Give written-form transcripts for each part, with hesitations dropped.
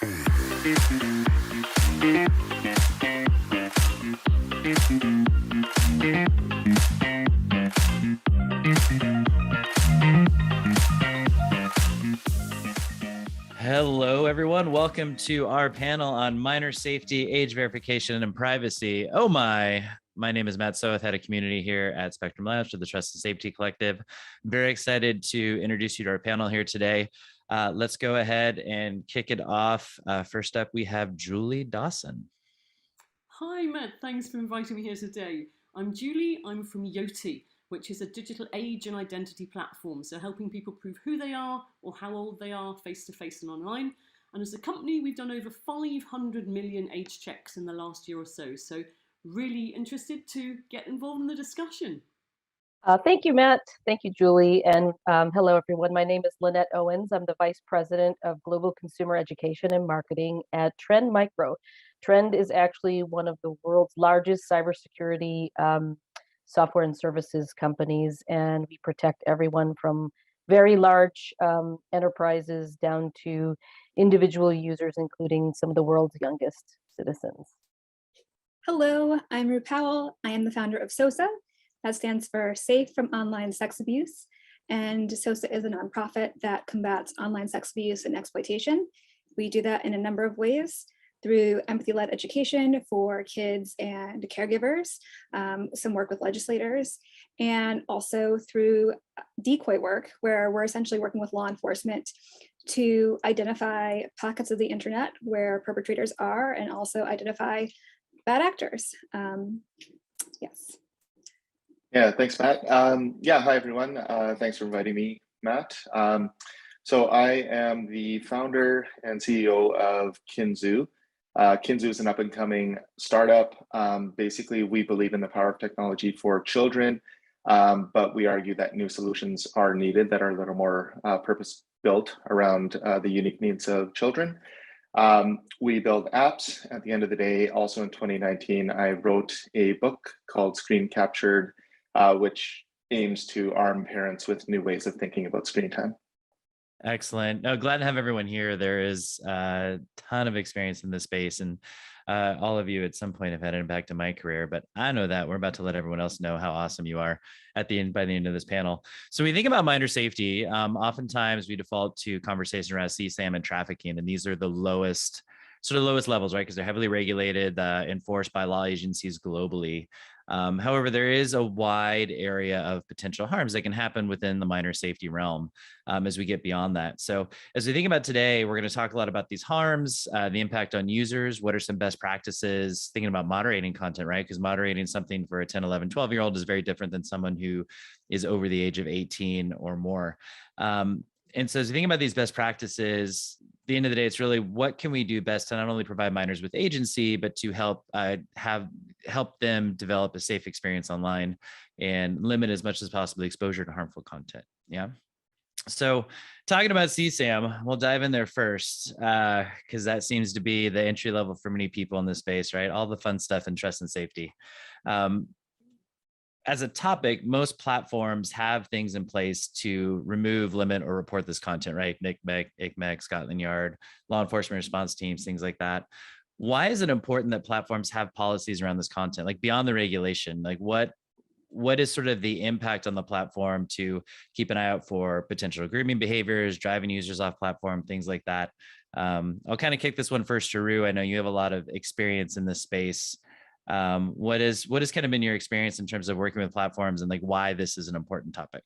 Hello, everyone. Welcome to our panel on minor safety, age verification, and privacy. Oh my name is Matt Soeth, head of community here at Spectrum Labs for the Trust and Safety Collective. I'm very excited to introduce you to our panel here today. Let's go ahead and kick it off. First up, we have Julie Dawson. Hi, Matt. Thanks for inviting me here today. I'm Julie. I'm from Yoti, which is a digital age and identity platform, so helping people prove who they are or how old they are face-to-face and online. And as a company, we've done over 500 million age checks in the last year or so, so really interested to get involved in the discussion. Thank you, Matt. Thank you, Julie. And hello, everyone. My name is Lynette Owens. I'm the Vice President of Global Consumer Education and Marketing at Trend Micro. Trend is actually one of the world's largest cybersecurity software and services companies, and we protect everyone from very large enterprises down to individual users, including some of the world's youngest citizens. Hello, I'm Ru Powell. I am the founder of SOSA. That stands for Safe from Online Sex Abuse. And SOSA is a nonprofit that combats online sex abuse and exploitation. We do that in a number of ways, through empathy-led education for kids and caregivers, some work with legislators, and also through decoy work, where we're essentially working with law enforcement to identify pockets of the internet where perpetrators are and also identify bad actors. Yes. Yeah, thanks, Matt. Hi, everyone. Thanks for inviting me, Matt. So I am the founder and CEO of Kinzoo. Kinzoo is an up-and-coming startup. Basically, we believe in the power of technology for children, but we argue that new solutions are needed that are a little more purpose-built around the unique needs of children. We build apps. At the end of the day, also in 2019, I wrote a book called Screen Captured, which aims to arm parents with new ways of thinking about screen time. Excellent. No, glad to have everyone here. There is a ton of experience in this space, and all of you at some point have had an impact on my career, but I know that we're about to let everyone else know how awesome you are by the end of this panel. So when we think about minor safety, oftentimes we default to conversation around CSAM and trafficking, and these are the lowest levels, right? Because they're heavily regulated, enforced by law agencies globally. However, there is a wide area of potential harms that can happen within the minor safety realm as we get beyond that. So as we think about today, we're going to talk a lot about these harms, the impact on users, what are some best practices, thinking about moderating content, right? Because moderating something for a 10, 11, 12-year-old is very different than someone who is over the age of 18 or more. And so as you think about these best practices, at the end of the day, it's really what can we do best to not only provide minors with agency, but to help them develop a safe experience online and limit as much as possible exposure to harmful content. Yeah. So talking about CSAM, we'll dive in there first, because that seems to be the entry level for many people in this space, right? All the fun stuff in trust and safety. As a topic, most platforms have things in place to remove, limit, or report this content, right? NCMEC, ICMEC, Scotland Yard, law enforcement response teams, things like that. Why is it important that platforms have policies around this content, like beyond the regulation? Like what is sort of the impact on the platform to keep an eye out for potential grooming behaviors, driving users off platform, things like that? I'll kind of kick this one first to Ru. I know you have a lot of experience in this space. What has kind of been your experience in terms of working with platforms and like why this is an important topic?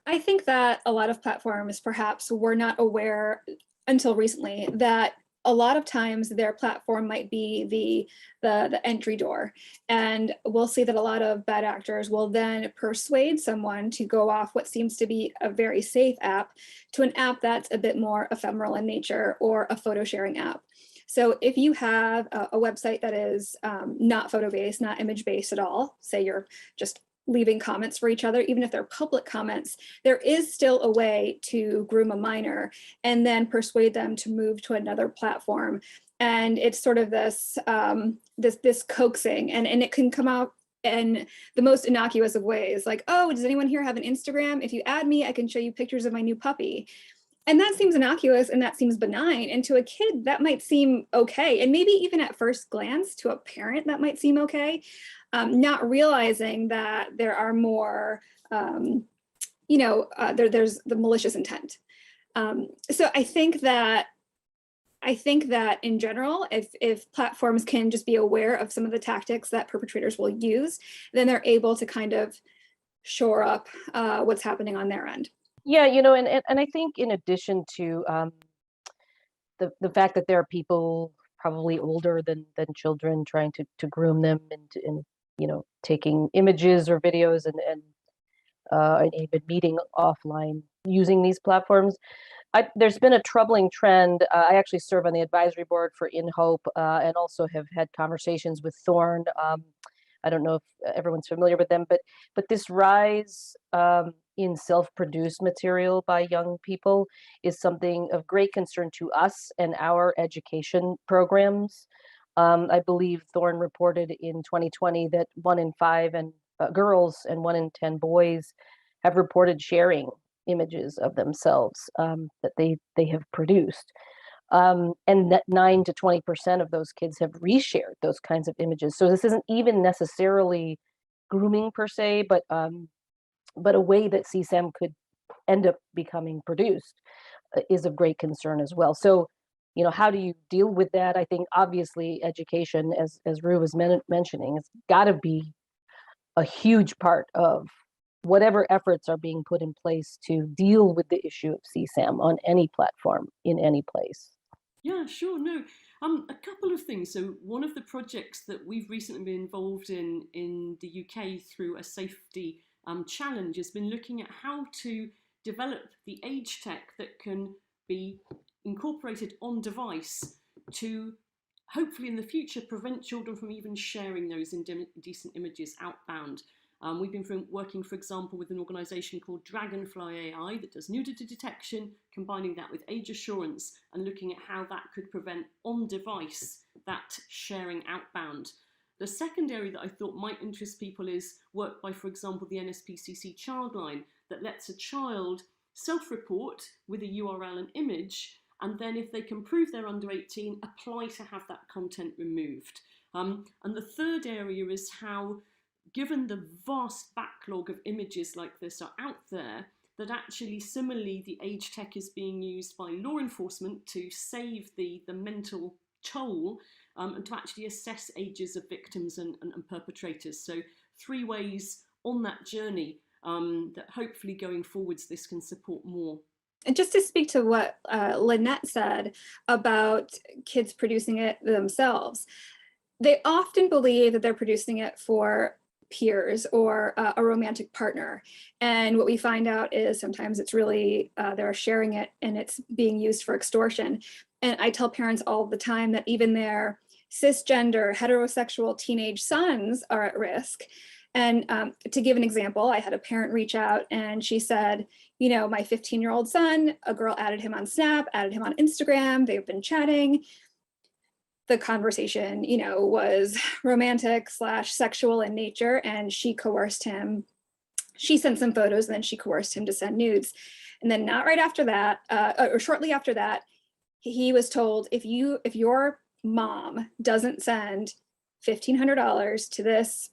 I think that a lot of platforms perhaps were not aware until recently that a lot of times their platform might be the entry door. And we'll see that a lot of bad actors will then persuade someone to go off what seems to be a very safe app to an app that's a bit more ephemeral in nature or a photo sharing app. So if you have a website that is not photo-based, not image-based at all, say you're just leaving comments for each other, even if they're public comments, there is still a way to groom a minor and then persuade them to move to another platform. And it's sort of this this coaxing, and it can come out in the most innocuous of ways, like, oh, does anyone here have an Instagram? If you add me, I can show you pictures of my new puppy. And that seems innocuous and that seems benign. And to a kid, that might seem okay. And maybe even at first glance, to a parent, that might seem okay. Not realizing that there are more, there's the malicious intent. So I think that in general, if platforms can just be aware of some of the tactics that perpetrators will use, then they're able to kind of shore up what's happening on their end. Yeah, and I think in addition to the fact that there are people probably older than children trying to groom them and taking images or videos and even meeting offline using these platforms. There's been a troubling trend. I actually serve on the advisory board for In Hope and also have had conversations with Thorn. I don't know if everyone's familiar with them, but this rise in self-produced material by young people is something of great concern to us and our education programs. I believe Thorn reported in 2020 that 1 in 5 girls and 1 in 10 boys have reported sharing images of themselves that they have produced. And that 9 to 20% of those kids have reshared those kinds of images. So this isn't even necessarily grooming per se, but a way that CSAM could end up becoming produced is of great concern as well. So, how do you deal with that? I think obviously education, as Rue was mentioning, it's got to be a huge part of whatever efforts are being put in place to deal with the issue of CSAM on any platform in any place. Yeah, sure. No, a couple of things. So one of the projects that we've recently been involved in the UK through a safety challenge has been looking at how to develop the age tech that can be incorporated on device to hopefully in the future prevent children from even sharing those indecent images outbound. We've been working, for example, with an organisation called Dragonfly AI that does nudity detection, combining that with age assurance and looking at how that could prevent on-device that sharing outbound. The second area that I thought might interest people is work by, for example, the NSPCC Childline that lets a child self-report with a URL and image, and then if they can prove they're under 18, apply to have that content removed. And the third area is how, given the vast backlog of images like this are out there, that actually similarly the age tech is being used by law enforcement to save the mental toll and to actually assess ages of victims and perpetrators. So 3 ways on that journey that hopefully going forwards this can support more. And just to speak to what Lynette said about kids producing it themselves, they often believe that they're producing it for peers or a romantic partner. And what we find out is sometimes it's really, they're sharing it and it's being used for extortion. And I tell parents all the time that even their cisgender, heterosexual teenage sons are at risk. And to give an example, I had a parent reach out and she said, my 15-year-old son, a girl added him on Snap, added him on Instagram, they've been chatting. The conversation, was romantic / sexual in nature, and she coerced him. She sent some photos and then she coerced him to send nudes. And then not right after that, or shortly after that, he was told, if your mom doesn't send $1,500 to this,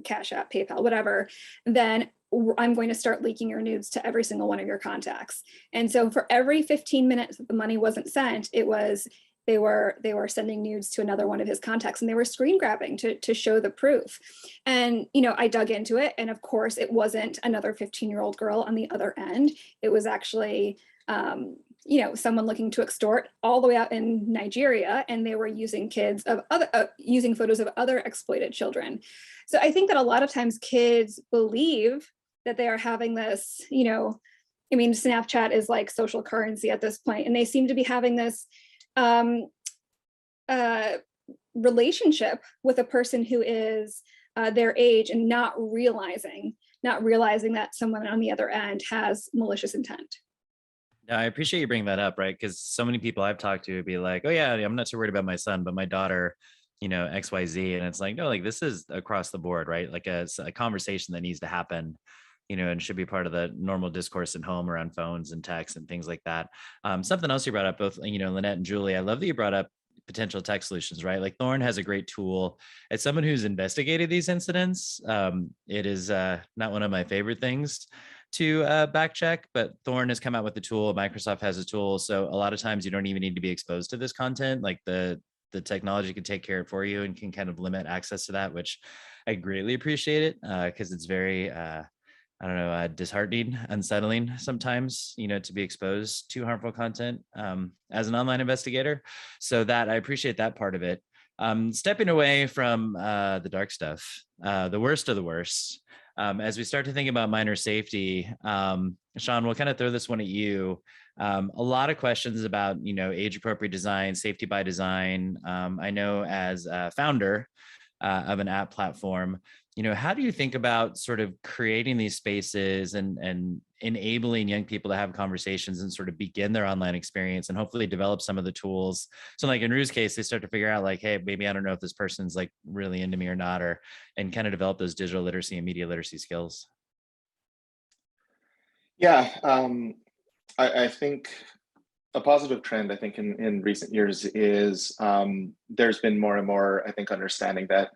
Cash App, PayPal, whatever, then I'm going to start leaking your nudes to every single one of your contacts. And so for every 15 minutes that the money wasn't sent, it was they were sending nudes to another one of his contacts, and they were screen grabbing to show the proof. And I dug into it, and of course it wasn't another 15-year-old girl on the other end. It was actually someone looking to extort all the way out in Nigeria, and they were using using photos of other exploited children. So I think that a lot of times kids believe that they are having this, Snapchat is like social currency at this point, and they seem to be having this relationship with a person who is their age and not realizing that someone on the other end has malicious intent. I appreciate you bringing that up, right? Because so many people I've talked to would be like, oh yeah, I'm not so worried about my son, but my daughter, XYZ. And it's like, no, like this is across the board, right? Like a conversation that needs to happen and should be part of the normal discourse at home around phones and texts and things like that. Something else you brought up, both, Lynette and Julie, I love that you brought up potential tech solutions, right? Like Thorn has a great tool. As someone who's investigated these incidents, it is not one of my favorite things to back check, but Thorn has come out with a tool. Microsoft has a tool. So a lot of times you don't even need to be exposed to this content. Like the technology can take care of it for you and can kind of limit access to that, which I greatly appreciate it because it's very I don't know, disheartening, unsettling sometimes, to be exposed to harmful content as an online investigator. So that I appreciate that part of it. Stepping away from the dark stuff, the worst of the worst, as we start to think about minor safety, Sean, we'll kind of throw this one at you. A lot of questions about, age appropriate design, safety by design. I know as a founder of an app platform, how do you think about sort of creating these spaces and enabling young people to have conversations and sort of begin their online experience and hopefully develop some of the tools? So like in Rue's case, they start to figure out like, hey, maybe I don't know if this person's like really into me or not, and kind of develop those digital literacy and media literacy skills. Yeah, I think a positive trend, I think, in recent years is there's been more and more, I think, understanding that,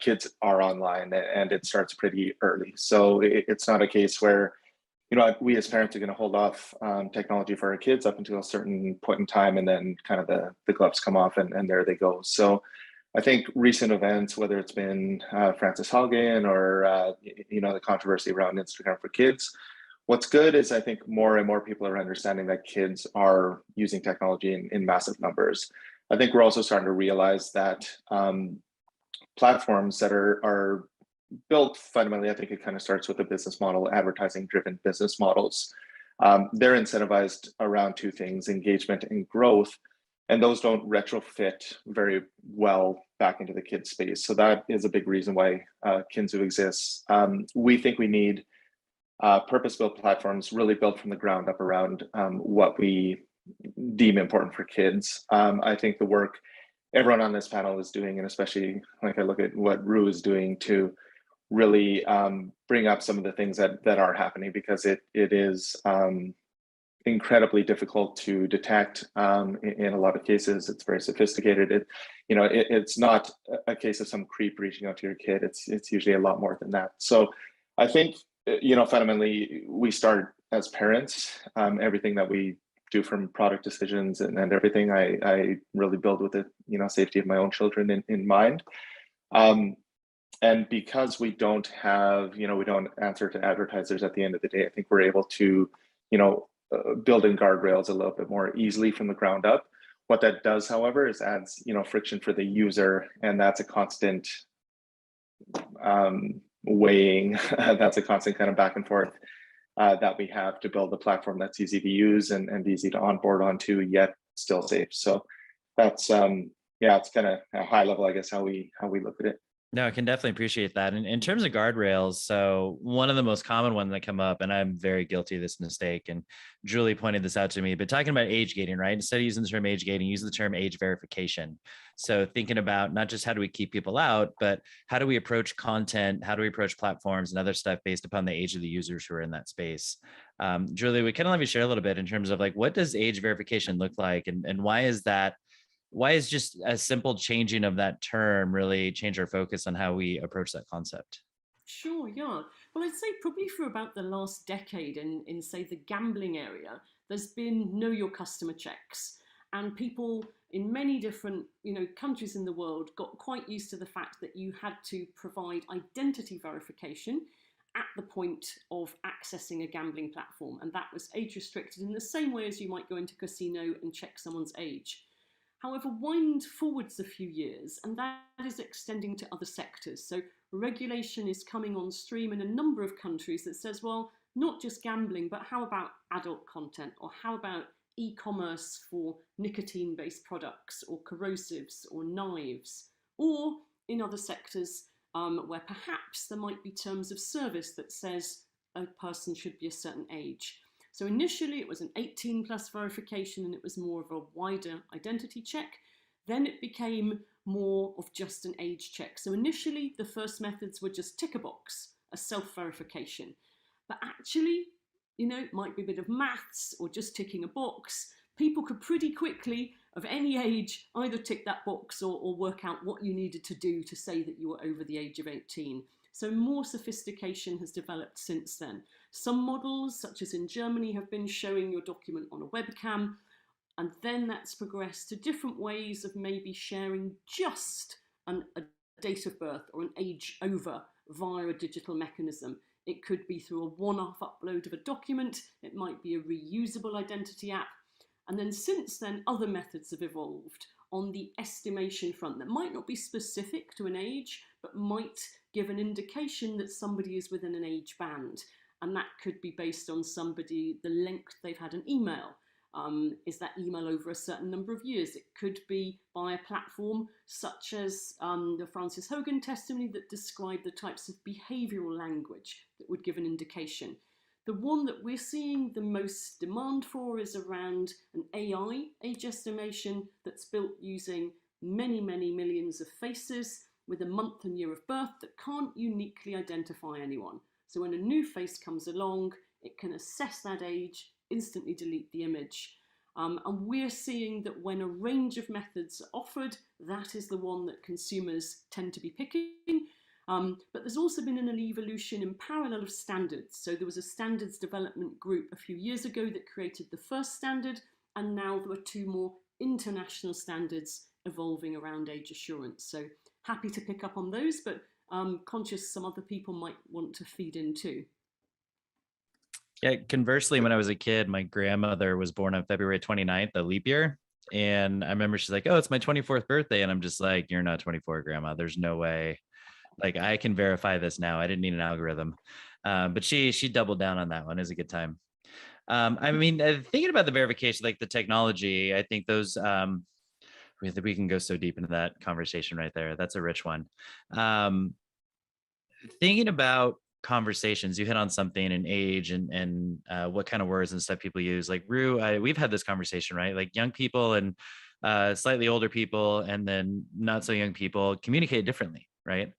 kids are online and it starts pretty early. So it's not a case where, we as parents are going to hold off technology for our kids up until a certain point in time, and then kind of the gloves come off and there they go. So I think recent events, whether it's been Frances Haugen or, the controversy around Instagram for kids, what's good is I think more and more people are understanding that kids are using technology in massive numbers. I think we're also starting to realize that platforms that are built fundamentally, I think it kind of starts with a business model, advertising-driven business models. They're incentivized around two things, engagement and growth, and those don't retrofit very well back into the kids space. So that is a big reason why Kinzoo exists. We think we need purpose-built platforms really built from the ground up around what we deem important for kids. I think the work everyone on this panel is doing, and especially like I look at what Rue is doing to really bring up some of the things that are happening, because it is incredibly difficult to detect in a lot of cases. It's very sophisticated. It's not a case of some creep reaching out to your kid. It's usually a lot more than that. So I think, fundamentally, we start as parents. Everything that we do, from product decisions and everything, I really build with the safety of my own children in mind. And because we don't have, we don't answer to advertisers at the end of the day, I think we're able to, build in guardrails a little bit more easily from the ground up. What that does, however, is adds, friction for the user, and that's a constant weighing. That's a constant kind of back and forth that we have to build a platform that's easy to use and easy to onboard onto, yet still safe. So that's it's kind of a high level, I guess, how we look at it. No, I can definitely appreciate that. And in terms of guardrails, so one of the most common ones that come up, and I'm very guilty of this mistake, and Julie pointed this out to me, but talking about age gating, right? Instead of using the term age gating, use the term age verification. So thinking about not just how do we keep people out, but how do we approach content? How do we approach platforms and other stuff based upon the age of the users who are in that space? Julie, we kind of let me share a little bit in terms of like, what does age verification look like? And why is that? Why is just a simple changing of that term really change our focus on how we approach that concept? Sure, yeah. Well, I'd say probably for about the last decade in say the gambling area, there's been know your customer checks, and people in many different countries in the world got quite used to the fact that you had to provide identity verification at the point of accessing a gambling platform, and that was age restricted in the same way as you might go into a casino and check someone's age. However, wind forwards a few years, and that is extending to other sectors. So regulation is coming on stream in a number of countries that says, well, not just gambling, but how about adult content? Or how about e-commerce for nicotine-based products or corrosives or knives? Or in other sectors where perhaps there might be terms of service that says a person should be a certain age. So initially it was an 18 plus verification, and it was more of a wider identity check. Then it became more of just an age check. So initially the first methods were just tick a box, a self-verification. But actually, you know, it might be a bit of maths or just ticking a box. People could pretty quickly, of any age, either tick that box or work out what you needed to do to say that you were over the age of 18. So more sophistication has developed since then. Some models, such as in Germany, have been showing your document on a webcam, and then that's progressed to different ways of maybe sharing just a date of birth or an age over via a digital mechanism. It could be through a one-off upload of a document. It might be a reusable identity app. And then since then, other methods have evolved on the estimation front that might not be specific to an age, but might give an indication that somebody is within an age band. And that could be based on somebody, the length they've had an email. Is that email over a certain number of years? It could be by a platform such as the Frances Hogan testimony that described the types of behavioural language that would give an indication. The one that we're seeing the most demand for is around an AI age estimation that's built using many, many millions of faces with a month and year of birth that can't uniquely identify anyone. So when a new face comes along, it can assess that age, instantly delete the image. And we're seeing that when a range of methods are offered, that is the one that consumers tend to be picking. But there's also been an evolution in parallel of standards. So there was a standards development group a few years ago that created the first standard, and now there are two more international standards evolving around age assurance. So happy to pick up on those, but conscious some other people might want to feed in too. Yeah, conversely, when I was a kid, my grandmother was born on February 29th, a leap year. And I remember she's like, oh, it's my 24th birthday. And I'm just like, you're not 24, Grandma. There's no way. Like, I can verify this now. I didn't need an algorithm. But she doubled down on that one. It was a good time. I mean, thinking about the verification, like the technology, I think those, we can go so deep into that conversation right there. That's a rich one. Thinking about conversations, you hit on something in age and what kind of words and stuff people use. Like Rue, we've had this conversation, right? Like young people and slightly older people and then not so young people communicate differently, right?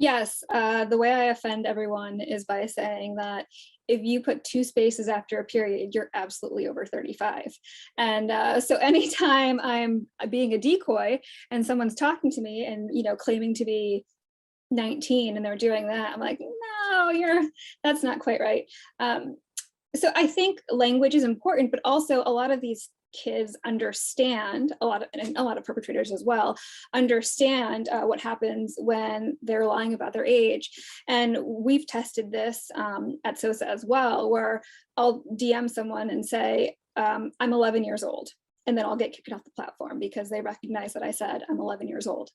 Yes, the way I offend everyone is by saying that if you put 2 spaces after a period, you're absolutely over 35. And so anytime I'm being a decoy and someone's talking to me and, you know, claiming to be 19 and they're doing that, I'm like, no, that's not quite right. So I think language is important, but also a lot of these kids understand, and a lot of perpetrators as well, understand what happens when they're lying about their age. And we've tested this at CSAM as well, where I'll DM someone and say, I'm 11 years old, and then I'll get kicked off the platform because they recognize that I said I'm 11 years old.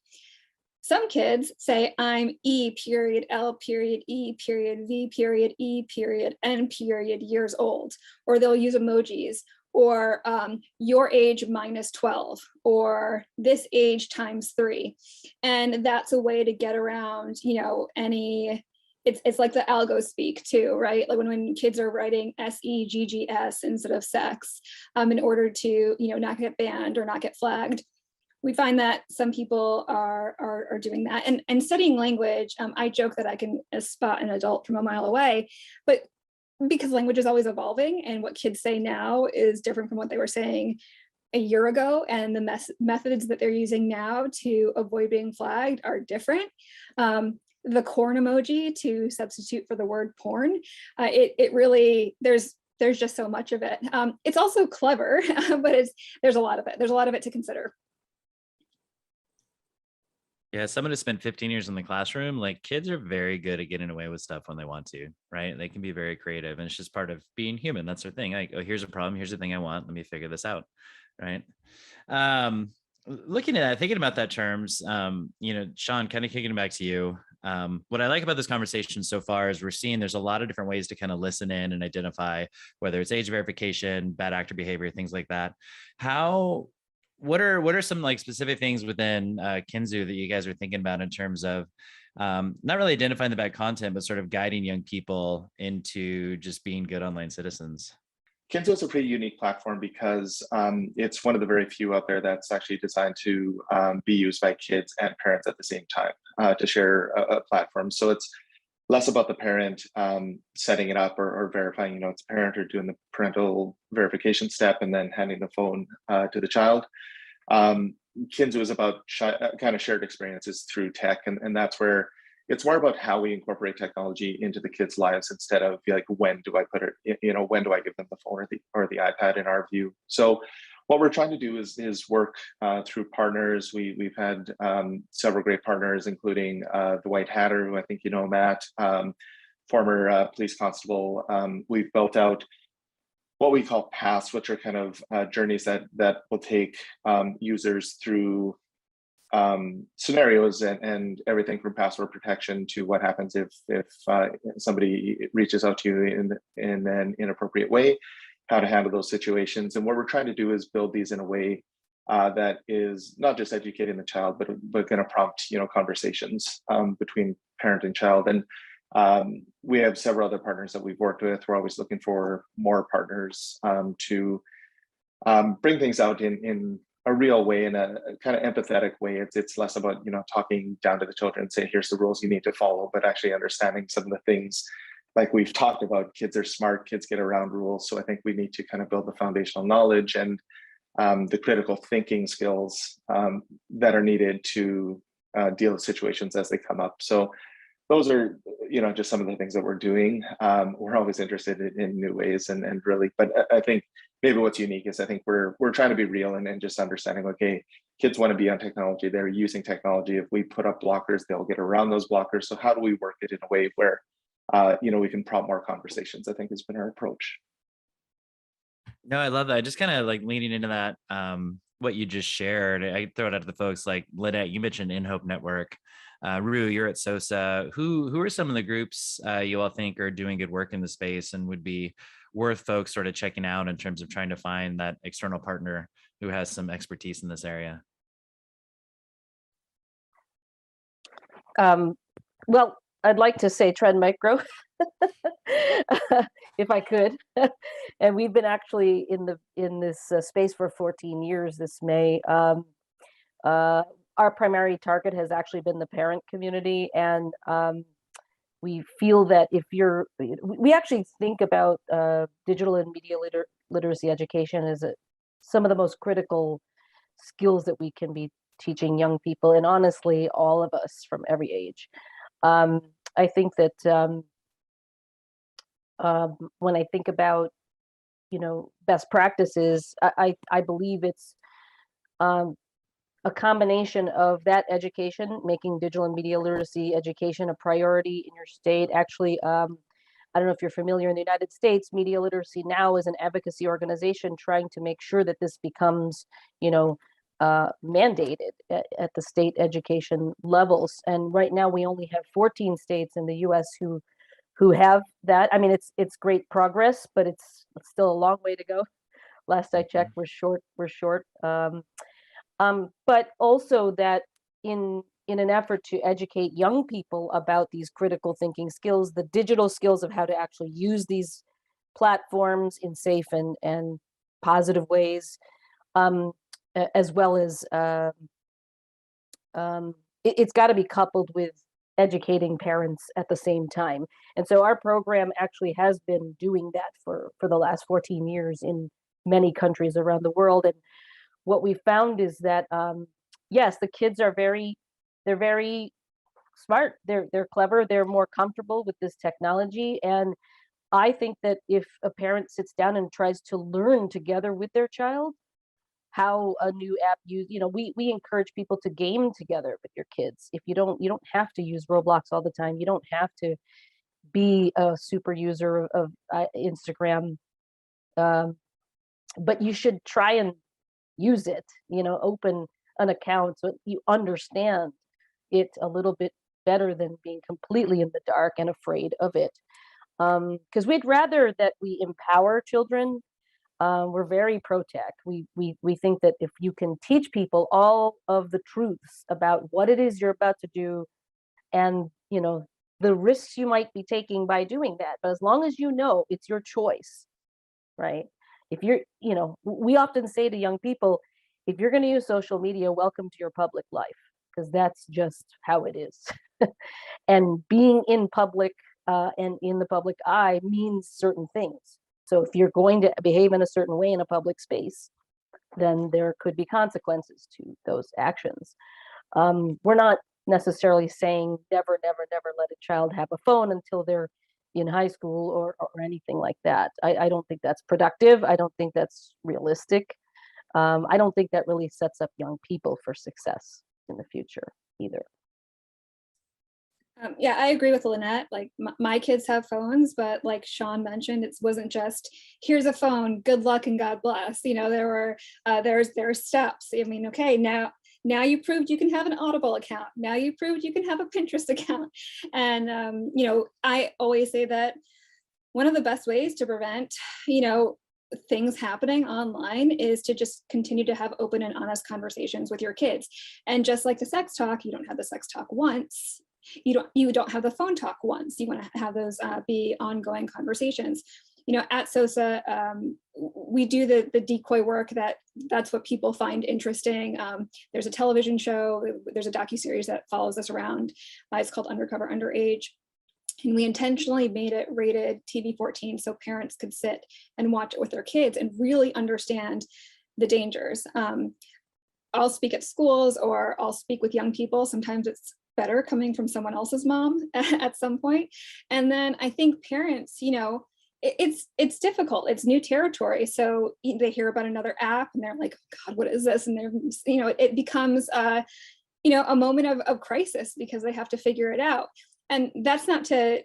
Some kids say I'm E period L period E period V period E period N period years old, or they'll use emojis, or your age minus 12, or this age times 3. And that's a way to get around, you know, it's like the algo speak too, right? Like when kids are writing SEGGS instead of sex in order to, you know, not get banned or not get flagged. We find that some people are doing that. And studying language, I joke that I can spot an adult from a mile away, but because language is always evolving and what kids say now is different from what they were saying a year ago, and the methods that they're using now to avoid being flagged are different. The corn emoji to substitute for the word porn, it really, there's just so much of it. It's also clever, but there's a lot of it. There's a lot of it to consider. Yeah, someone who spent 15 years in the classroom, like kids are very good at getting away with stuff when they want to, right? They can be very creative and it's just part of being human. That's their thing. Like, oh, here's a problem. Here's the thing I want. Let me figure this out, right? Looking at that, thinking about that terms, you know, Sean, kind of kicking it back to you. What I like about this conversation so far is we're seeing there's a lot of different ways to kind of listen in and identify whether it's age verification, bad actor behavior, things like that. What are some like specific things within Kinzu that you guys are thinking about in terms of not really identifying the bad content, but sort of guiding young people into just being good online citizens? Kinzu is a pretty unique platform because it's one of the very few out there that's actually designed to be used by kids and parents at the same time to share a platform. So less about the parent setting it up or verifying, it's a parent or doing the parental verification step and then handing the phone to the child. Kinzu is about kind of shared experiences through tech, and that's where it's more about how we incorporate technology into the kids' lives instead of like when do I put it, when do I give them the phone or the iPad in our view. So what we're trying to do is work through partners. We've had several great partners, including the White Hatter, who I think you know, Matt, former police constable. We've built out what we call paths, which are kind of journeys that will take users through scenarios and everything from password protection to what happens if somebody reaches out to you in an inappropriate way, how to handle those situations. And what we're trying to do is build these in a way that is not just educating the child, but going to prompt conversations between parent and child. And we have several other partners that we've worked with. We're always looking for more partners to bring things out in a real way, in a kind of empathetic way. It's less about talking down to the children and saying here's the rules you need to follow, but actually understanding some of the things like we've talked about. Kids are smart, kids get around rules. So I think we need to kind of build the foundational knowledge and the critical thinking skills that are needed to deal with situations as they come up. So those are just some of the things that we're doing. We're always interested in new ways and really, but I think maybe what's unique is I think we're trying to be real and just understanding, okay, kids want to be on technology, they're using technology. If we put up blockers, they'll get around those blockers. So how do we work it in a way where we can prompt more conversations, I think has been our approach. No, I love that. Just kind of like leaning into that, what you just shared. I throw it out to the folks like Lynette, you mentioned In Hope Network. Rue, you're at SOSA. Who are some of the groups you all think are doing good work in the space and would be worth folks sort of checking out in terms of trying to find that external partner who has some expertise in this area? Well, I'd like to say Trend Micro, if I could. And we've been actually in this space for 14 years this May. Our primary target has actually been the parent community, and we feel that we actually think about digital and media literacy education as some of the most critical skills that we can be teaching young people, and honestly, all of us from every age. I think that when I think about best practices, I believe it's a combination of that education, making digital and media literacy education a priority in your state. Actually, I don't know if you're familiar, in the United States, Media Literacy Now is an advocacy organization trying to make sure that this becomes, mandated at the state education levels. And right now we only have 14 states in the US who have that. I mean, it's great progress, but it's still a long way to go. Last I checked, we're short. But also that in an effort to educate young people about these critical thinking skills, the digital skills of how to actually use these platforms in safe and positive ways, as well as it's got to be coupled with educating parents at the same time. And so our program actually has been doing that for the last 14 years in many countries around the world. And what we found is that yes, the kids are very smart, they're clever, they're more comfortable with this technology. And I think that if a parent sits down and tries to learn together with their child how a new app we encourage people to game together with your kids. If you don't have to use Roblox all the time, you don't have to be a super user of Instagram, but you should try and use it, open an account so you understand it a little bit better than being completely in the dark and afraid of it. Because we'd rather that we empower children. We're very pro-tech. We think that if you can teach people all of the truths about what it is you're about to do and, the risks you might be taking by doing that, but as long as it's your choice, right? If we often say to young people, if you're going to use social media, welcome to your public life, because that's just how it is. And being in public and in the public eye means certain things. So if you're going to behave in a certain way in a public space, then there could be consequences to those actions. We're not necessarily saying never, never, never let a child have a phone until they're in high school or anything like that. I don't think that's productive. I don't think that's realistic. I don't think that really sets up young people for success in the future either. Yeah, I agree with Lynette. Like my kids have phones, but like Sean mentioned, it wasn't just here's a phone, good luck and God bless. You know, there were there's steps. I mean, okay, now you proved you can have an Audible account. Now you proved you can have a Pinterest account. And you know, I always say that one of the best ways to prevent, you know, things happening online is to just continue to have open and honest conversations with your kids. And just like the sex talk, you don't have the sex talk once. You don't have the phone talk once. You want to have those be ongoing conversations. You know, at SOSA, we do the decoy work that's what people find interesting. There's a television show, there's a docuseries that follows us around. It's called Undercover Underage. And we intentionally made it rated TV-14 so parents could sit and watch it with their kids and really understand the dangers. I'll speak at schools or I'll speak with young people. Sometimes it's better coming from someone else's mom at some point. And then I think parents, you know, it's difficult. It's new territory. So they hear about another app and they're like, oh God, what is this? And they're, you know, it becomes, you know, a moment of crisis because they have to figure it out. And that's not to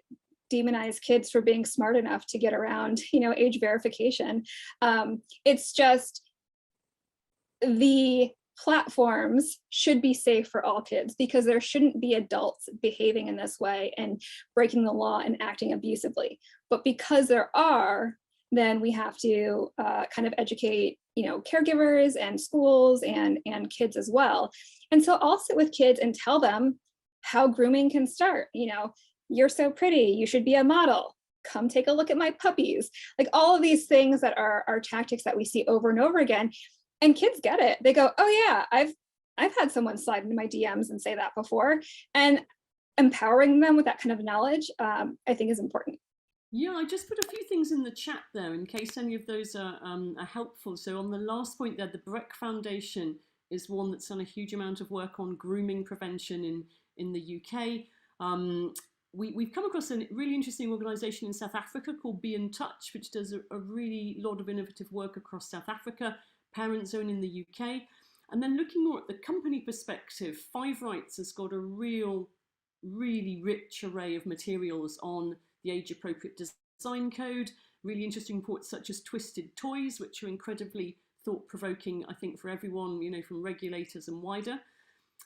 demonize kids for being smart enough to get around, you know, age verification. It's just the platforms should be safe for all kids because there shouldn't be adults behaving in this way and breaking the law and acting abusively. But because there are, then we have to kind of educate, you know, caregivers and schools and kids as well. And so I'll sit with kids and tell them how grooming can start. You know, you're so pretty, you should be a model. Come take a look at my puppies. Like all of these things that are tactics that we see over and over again. And kids get it. They go, oh yeah, I've had someone slide into my DMs and say that before. And empowering them with that kind of knowledge, I think is important. Yeah, I just put a few things in the chat there in case any of those are helpful. So on the last point there, the Breck Foundation is one that's done a huge amount of work on grooming prevention in the UK. We've come across a really interesting organisation in South Africa called Be in Touch, which does a really lot of innovative work across South Africa, Parent Zone in the UK. And then looking more at the company perspective, Five Rights has got a really rich array of materials on the age-appropriate design code, really interesting reports such as Twisted Toys, which are incredibly thought-provoking, I think, for everyone, you know, from regulators and wider.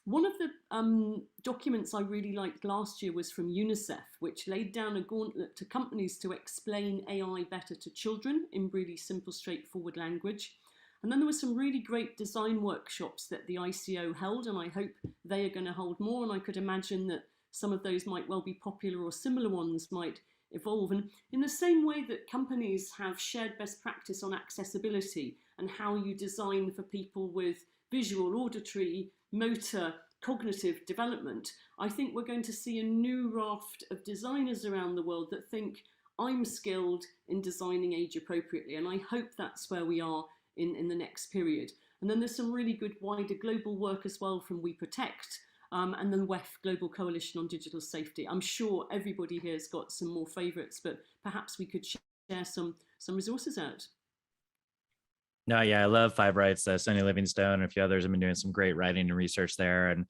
One of the documents I really liked last year was from UNICEF, which laid down a gauntlet to companies to explain AI better to children in really simple, straightforward language. And then there were some really great design workshops that the ICO held, and I hope they are going to hold more. And I could imagine that some of those might well be popular or similar ones might evolve. And in the same way that companies have shared best practice on accessibility and how you design for people with visual, auditory, motor, cognitive development, I think we're going to see a new raft of designers around the world that think I'm skilled in designing age appropriately. And I hope that's where we are in the next period. And then there's some really good wider global work as well from We Protect, and then WEF, Global Coalition on Digital Safety. I'm sure everybody here has got some more favourites, but perhaps we could share some resources out. No, yeah, I love Five Rights. Sonny Livingstone and a few others have been doing some great writing and research there. And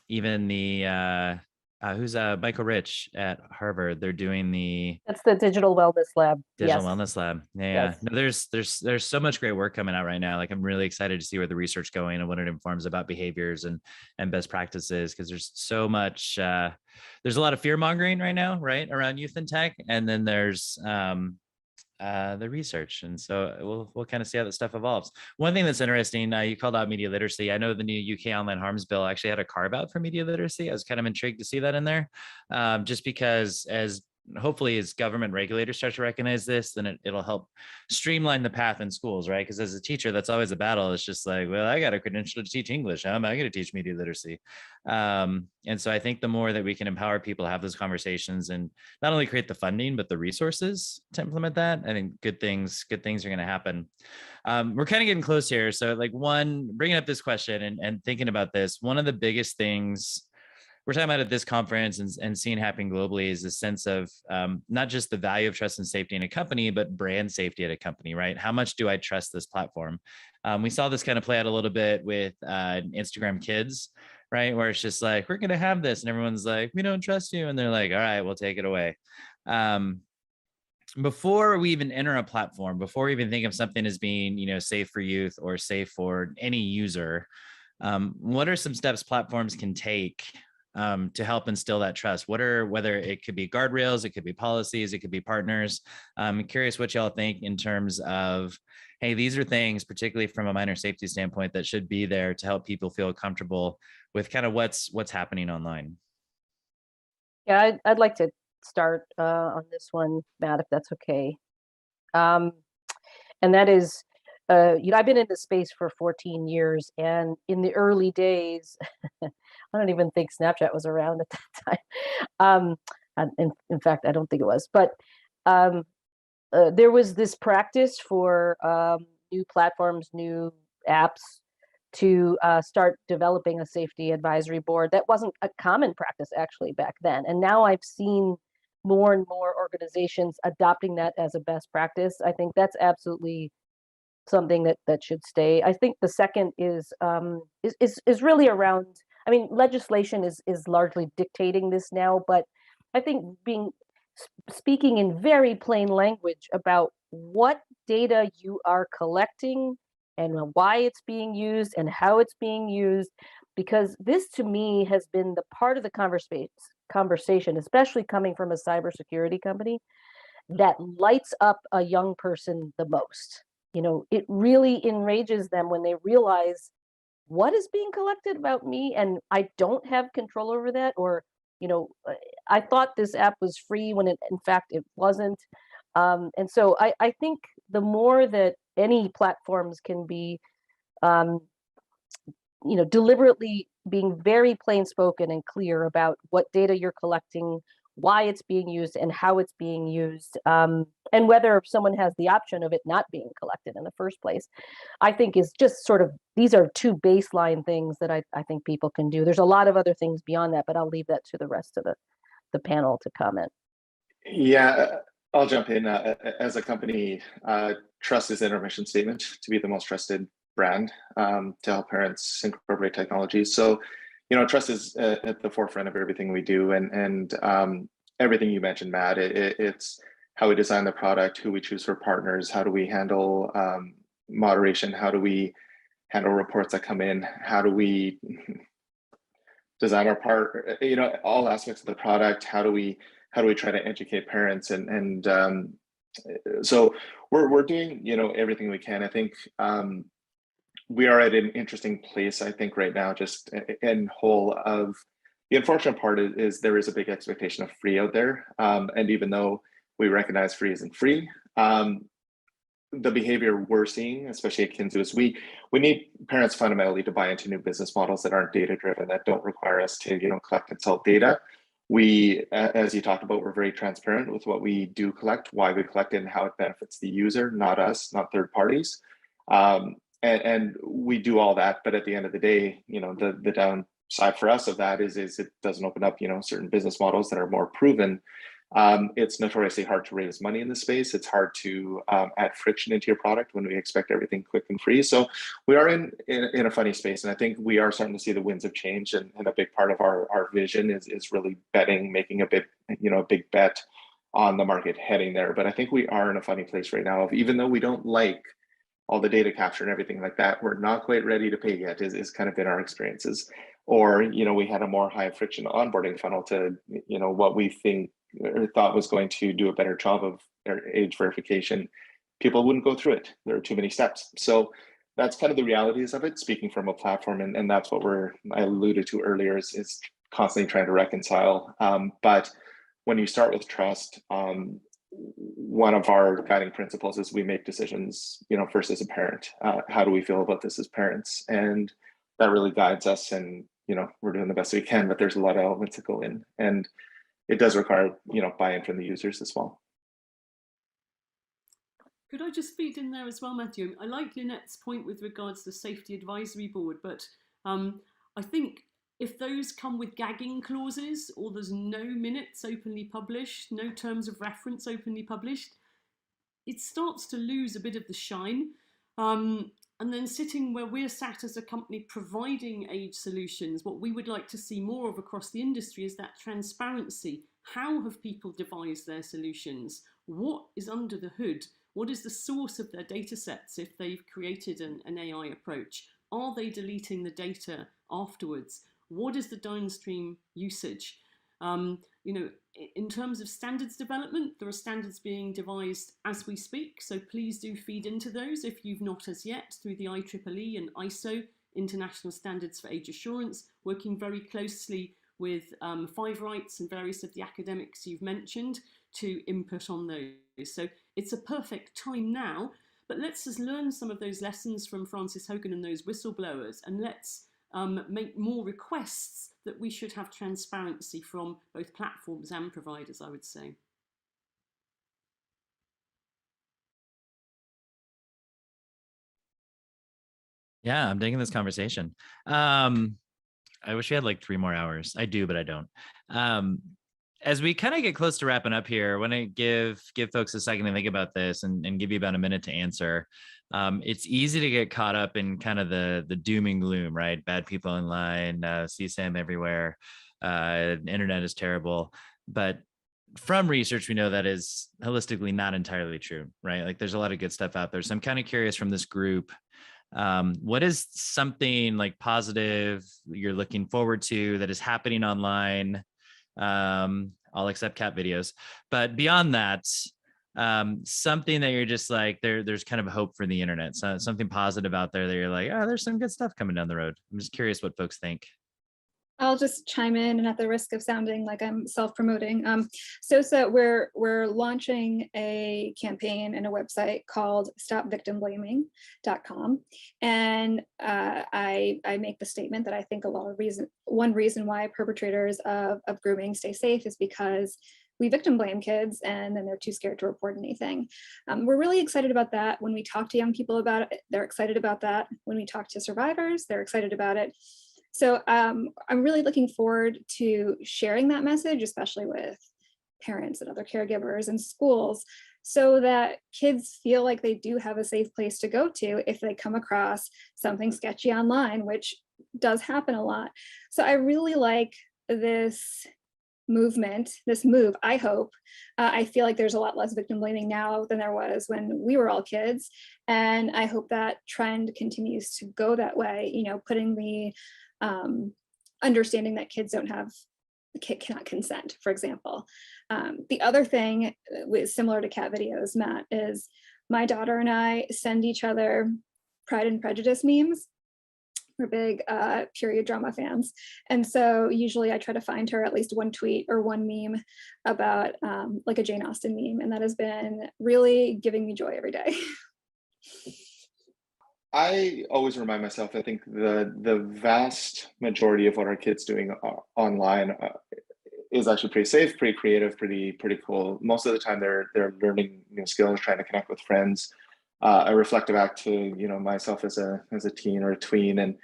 even the who's Michael Rich at Harvard, they're doing that's the Digital Wellness Lab. Digital Yes. Wellness Lab. Yeah. Yes. No, there's so much great work coming out right now. Like I'm really excited to see where the research going and what it informs about behaviors and best practices, because there's so much there's a lot of fear mongering right now, right, around youth and tech. And then there's the research. And so we'll kind of see how that stuff evolves. One thing that's interesting, you called out media literacy. I know the new UK online harms bill actually had a carve out for media literacy. I was kind of intrigued to see that in there, just because as hopefully as government regulators start to recognize this, then it'll help streamline the path in schools, right? Because as a teacher, that's always a battle. It's just like, well, I got a credential to teach English. How am I going to teach media literacy? And so I think the more that we can empower people to have those conversations and not only create the funding, but the resources to implement that, I think good things are going to happen. We're kind of getting close here. So like bringing up this question and thinking about this, one of the biggest things we're talking about at this conference and seeing happen globally is a sense of not just the value of trust and safety in a company, but brand safety at a company, right? How much do I trust this platform? We saw this kind of play out a little bit with Instagram Kids, right? Where it's just like, we're going to have this. And everyone's like, we don't trust you. And they're like, all right, we'll take it away. Before we even enter a platform, before we even think of something as being, safe for youth or safe for any user, what are some steps platforms can take to help instill that trust? Whether it could be guardrails, it could be policies, it could be partners. I'm curious what y'all think in terms of, hey, these are things, particularly from a minor safety standpoint, that should be there to help people feel comfortable with kind of what's happening online. Yeah, I'd like to start on this one, Matt, if that's okay. And that is, I've been in this space for 14 years, and in the early days, I don't even think Snapchat was around at that time. In fact, I don't think it was, but there was this practice for new platforms, new apps to start developing a safety advisory board. That wasn't a common practice actually back then. And now I've seen more and more organizations adopting that as a best practice. I think that's absolutely something that should stay. I think the second is really around, I mean, legislation is largely dictating this now, but I think speaking in very plain language about what data you are collecting and why it's being used and how it's being used, because this to me has been the part of the conversation, especially coming from a cybersecurity company, that lights up a young person the most. It really enrages them when they realize what is being collected about me and I don't have control over that, or I thought this app was free when in fact it wasn't. And so I think the more that any platforms can be deliberately being very plain spoken and clear about what data you're collecting, why it's being used and how it's being used, and whether someone has the option of it not being collected in the first place, I think is just sort of, these are two baseline things that I think people can do. There's a lot of other things beyond that, but I'll leave that to the rest of the panel to comment. Yeah, I'll jump in. As a company, trust is in our mission statement to be the most trusted brand to help parents incorporate technology. So, trust is at the forefront of everything we do, and everything you mentioned, Matt. It's how we design the product, who we choose for partners, how do we handle moderation, how do we handle reports that come in, how do we design our part, all aspects of the product. How do we try to educate parents, and so we're doing everything we can. I think we are at an interesting place, I think, right now, just in whole of the unfortunate part is there is a big expectation of free out there. And even though we recognize free isn't free, the behavior we're seeing, especially at Kinzu, is we need parents fundamentally to buy into new business models that aren't data driven, that don't require us to collect and sell data. We, as you talked about, we're very transparent with what we do collect, why we collect it, and how it benefits the user, not us, not third parties. And we do all that, but at the end of the day, the downside for us of that is it doesn't open up certain business models that are more proven. It's notoriously hard to raise money in this space. It's hard to add friction into your product when we expect everything quick and free. So we are in a funny space, and I think we are starting to see the winds of change. And a big part of our vision is really making a big bet on the market heading there. But I think we are in a funny place right now. Even though we don't like all the data capture and everything like that, we're not quite ready to pay yet. Is kind of been our experiences. Or we had a more high friction onboarding funnel to what we think or thought was going to do a better job of age verification. People wouldn't go through it. There are too many steps. So that's kind of the realities of it, speaking from a platform, and that's what I alluded to earlier is constantly trying to reconcile. But when you start with trust, one of our guiding principles is we make decisions, first as a parent. How do we feel about this as parents? And that really guides us. And, we're doing the best we can, but there's a lot of elements that go in. And it does require, buy-in from the users as well. Could I just feed in there as well, Matthew? I like Lynette's point with regards to the Safety Advisory Board, but I think if those come with gagging clauses, or there's no minutes openly published, no terms of reference openly published, it starts to lose a bit of the shine. And then sitting where we're sat as a company providing age solutions, what we would like to see more of across the industry is that transparency. How have people devised their solutions? What is under the hood? What is the source of their data sets if they've created an AI approach? Are they deleting the data afterwards? What is the downstream usage? In terms of standards development, there are standards being devised as we speak, so please do feed into those if you've not as yet, through the IEEE and ISO, International Standards for Age Assurance, working very closely with Five Rights and various of the academics you've mentioned to input on those. So it's a perfect time now, but let's just learn some of those lessons from Francis Hogan and those whistleblowers, and let's make more requests that we should have transparency from both platforms and providers, I would say. Yeah, I'm digging this conversation. I wish we had like 3 more hours. I do, but I don't. As we kind of get close to wrapping up here, I want to give folks a second to think about this and give you about a minute to answer. It's easy to get caught up in kind of the doom and gloom, right? Bad people online, CSAM everywhere, internet is terrible. But from research, we know that is holistically not entirely true, right? Like there's a lot of good stuff out there. So I'm kind of curious from this group, what is something like positive you're looking forward to that is happening online? I'll accept cat videos, but beyond that, something that you're just like, there's kind of hope for the internet. So something positive out there that you're like, oh, there's some good stuff coming down the road. I'm just curious what folks think. I'll just chime in, and at the risk of sounding like I'm self-promoting. We're launching a campaign and a website called stopvictimblaming.com. And I make the statement that I think one reason why perpetrators of grooming stay safe is because we victim blame kids and then they're too scared to report anything. We're really excited about that. When we talk to young people about it, they're excited about that. When we talk to survivors, they're excited about it. So I'm really looking forward to sharing that message, especially with parents and other caregivers and schools, so that kids feel like they do have a safe place to go to if they come across something sketchy online, which does happen a lot. So I really like this movement, this move, I hope. I feel like there's a lot less victim blaming now than there was when we were all kids. And I hope that trend continues to go that way, putting the understanding that kids cannot consent, for example. The other thing similar to cat videos, Matt, is my daughter and I send each other Pride and Prejudice memes. We're big period drama fans. And so usually I try to find her at least one tweet or one meme about like a Jane Austen meme. And that has been really giving me joy every day. I always remind myself, I think the vast majority of what our kids doing online is actually pretty safe, pretty creative, pretty cool. Most of the time they're learning new skills, trying to connect with friends. I reflect back to myself as a teen or a tween, and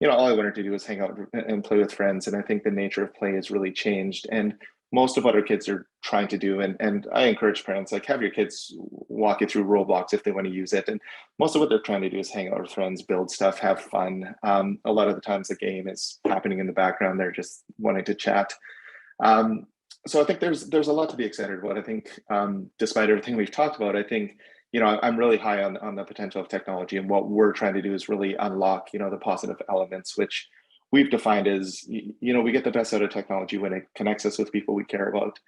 all I wanted to do was hang out and play with friends. And I think the nature of play has really changed. And most of what our kids are trying to do, and I encourage parents, like, have your kids walk you through Roblox if they want to use it. And most of what they're trying to do is hang out with friends, build stuff, have fun. A lot of the times the game is happening in the background. They're just wanting to chat. So I think there's a lot to be excited about. I think despite everything we've talked about, I think I'm really high on the potential of technology, and what we're trying to do is really unlock the positive elements, which we've defined as we get the best out of technology when it connects us with people we care about,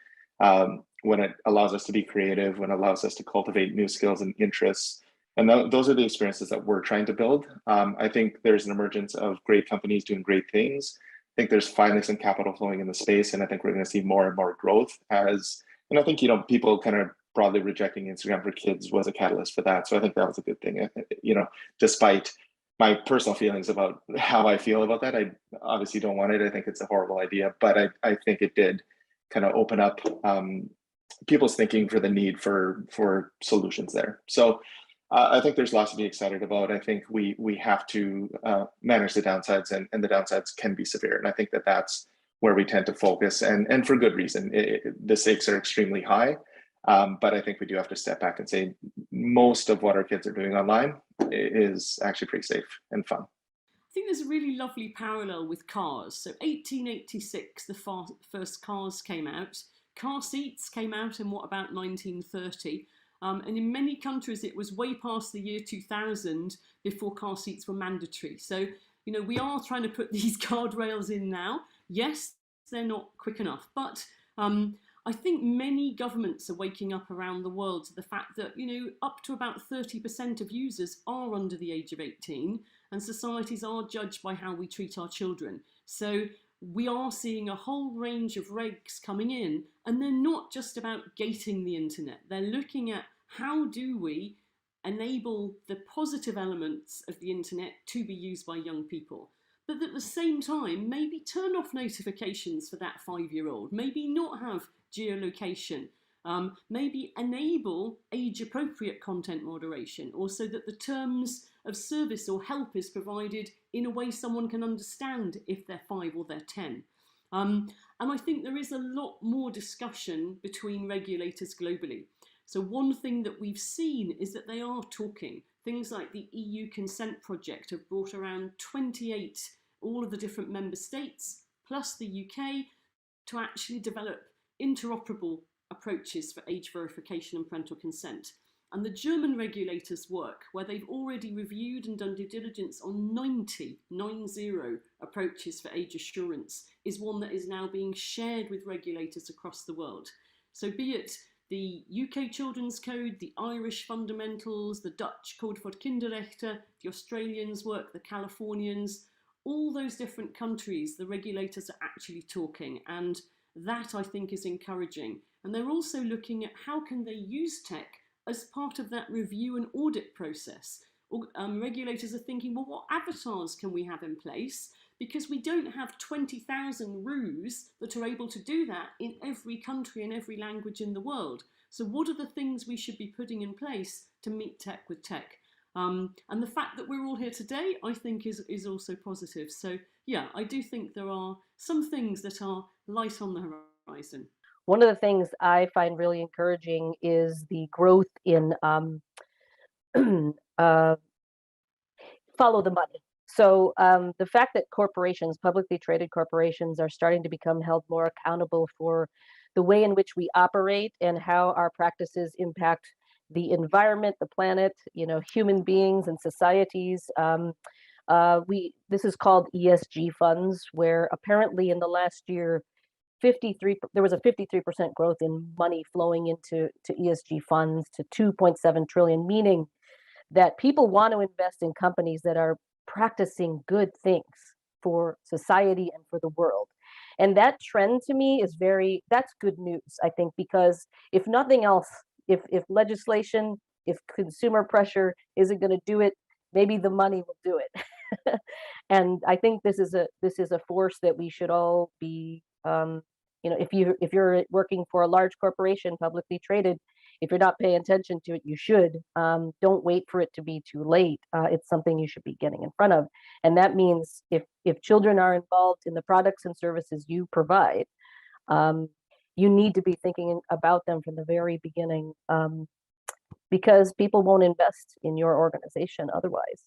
when it allows us to be creative, when it allows us to cultivate new skills and interests. And those are the experiences that we're trying to build. I think there's an emergence of great companies doing great things, think there's finally some capital flowing in the space, and I think we're going to see more and more growth as, and I think, you know, people kind of broadly rejecting Instagram for kids was a catalyst for that. So I think that was a good thing, you know, despite my personal feelings about how I feel about that. I obviously don't want it. I think it's a horrible idea, but I think it did kind of open up people's thinking for the need for solutions there. So I think there's lots to be excited about. I think we have to manage the downsides, and the downsides can be severe. And I think that that's where we tend to focus, and for good reason. The stakes are extremely high, but I think we do have to step back and say most of what our kids are doing online is actually pretty safe and fun. I think there's a really lovely parallel with cars. So 1886, the first cars came out. Car seats came out in what, about 1930? And in many countries, it was way past the year 2000 before car seats were mandatory. So, you know, we are trying to put these guardrails in now. Yes, they're not quick enough, but I think many governments are waking up around the world to the fact that, you know, up to about 30% of users are under the age of 18, and societies are judged by how we treat our children. So we are seeing a whole range of regs coming in, and they're not just about gating the internet. They're looking at how do we enable the positive elements of the internet to be used by young people. But at the same time, maybe turn off notifications for that 5-year-old, maybe not have geolocation, maybe enable age-appropriate content moderation, or so that the terms of service or help is provided in a way someone can understand if they're 5 or they're 10. And I think there is a lot more discussion between regulators globally. So one thing that we've seen is that they are talking. Things like the EU Consent Project have brought around 28, all of the different member states, plus the UK, to actually develop interoperable approaches for age verification and parental consent. And the German regulators' work, where they've already reviewed and done due diligence on 90 approaches for age assurance, is one that is now being shared with regulators across the world. So be it the UK Children's Code, the Irish Fundamentals, the Dutch Code for Kinderrechte, the Australians' work, the Californians, all those different countries, the regulators are actually talking, and that I think is encouraging. And they're also looking at how can they use tech as part of that review and audit process. Regulators are thinking, well, what avatars can we have in place? Because we don't have 20,000 roos that are able to do that in every country and every language in the world. So what are the things we should be putting in place to meet tech with tech? And the fact that we're all here today, I think, is also positive. So yeah, I do think there are some things that are light on the horizon. One of the things I find really encouraging is the growth in follow the money. So the fact that corporations, publicly traded corporations, are starting to become held more accountable for the way in which we operate and how our practices impact the environment, the planet, you know, human beings and societies. This is called ESG funds, where apparently in the last year, there was a 53% growth in money flowing into ESG funds to 2.7 trillion, meaning that people want to invest in companies that are practicing good things for society and for the world. And that trend to me is that's good news, I think, because if nothing else, if legislation, if consumer pressure isn't going to do it, maybe the money will do it. And I think this is a force that we should all be, you know, if you're working for a large corporation, publicly traded, if you're not paying attention to it, you should. Don't wait for it to be too late. It's something you should be getting in front of. And that means if children are involved in the products and services you provide, you need to be thinking about them from the very beginning, because people won't invest in your organization otherwise.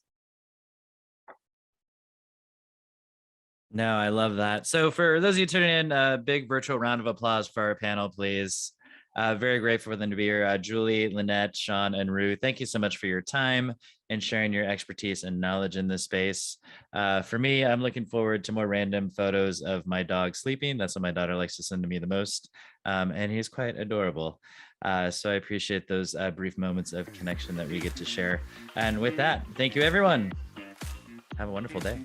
No, I love that. So for those of you tuning in, a big virtual round of applause for our panel, please. Very grateful for them to be here. Julie, Lynette, Sean, and Ruth, thank you so much for your time and sharing your expertise and knowledge in this space. For me, I'm looking forward to more random photos of my dog sleeping. That's what my daughter likes to send to me the most. And he's quite adorable. So I appreciate those brief moments of connection that we get to share. And with that, thank you, everyone. Have a wonderful day.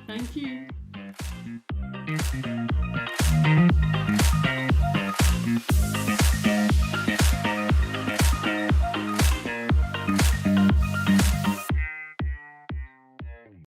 Thank you. you.